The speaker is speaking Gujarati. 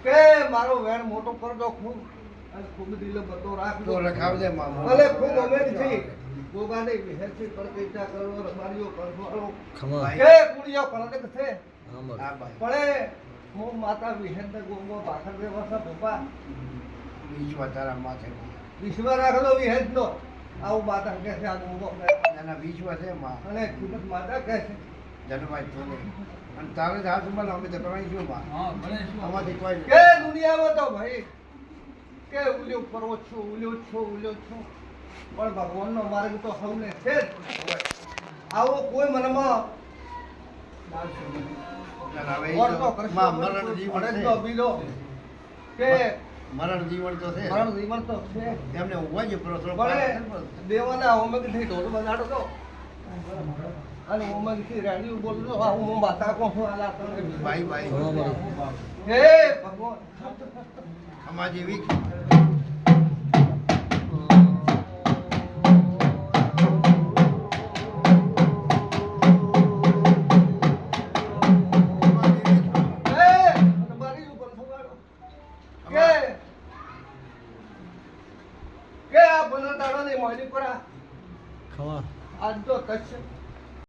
કે મારો વેણ મોટો કરજો ખૂબ અને ખૂબ દિલો બતો રાખજો રખાવજે ભલે ખૂબ અમેર થી ગોગાને વિહેરથી પર કઈતા કરો રબારીઓ કરવાનો કે કુડિયો પરદક છે પડે હું માતા વિહેર ગોગો ભાખર દે વસા પપ્પા વિશ્વ તારા માથે વિશ્વ રાખલો વિહેર નો આવું માતા કહે છે આ ગોગો એના વિશ્વ છે માં અને ખુદ માતા કહે છે જનભાઈ થોડે અને તારે હાથ ઉમર અમે તો કરાઈ શું માં આમાંથી કોઈ કે દુનિયામાં તો ભાઈ કે ઉલ્યો પરવો છો ઉલ્યો છો પણ ભગવાનનો માર્ગ તો સૌને છે જ આવો કોઈ મનમાં મરણ જીવન તો છે એમને ઉભા જ દેવાના હોમક થી ઢોલ બગાડો તો અને હોમક થી રેડિયો બોલતો હું માતા કો હું આલા ભાઈ ભાઈ હે ભગવાન અમા જેવી આજ તો કચ્છ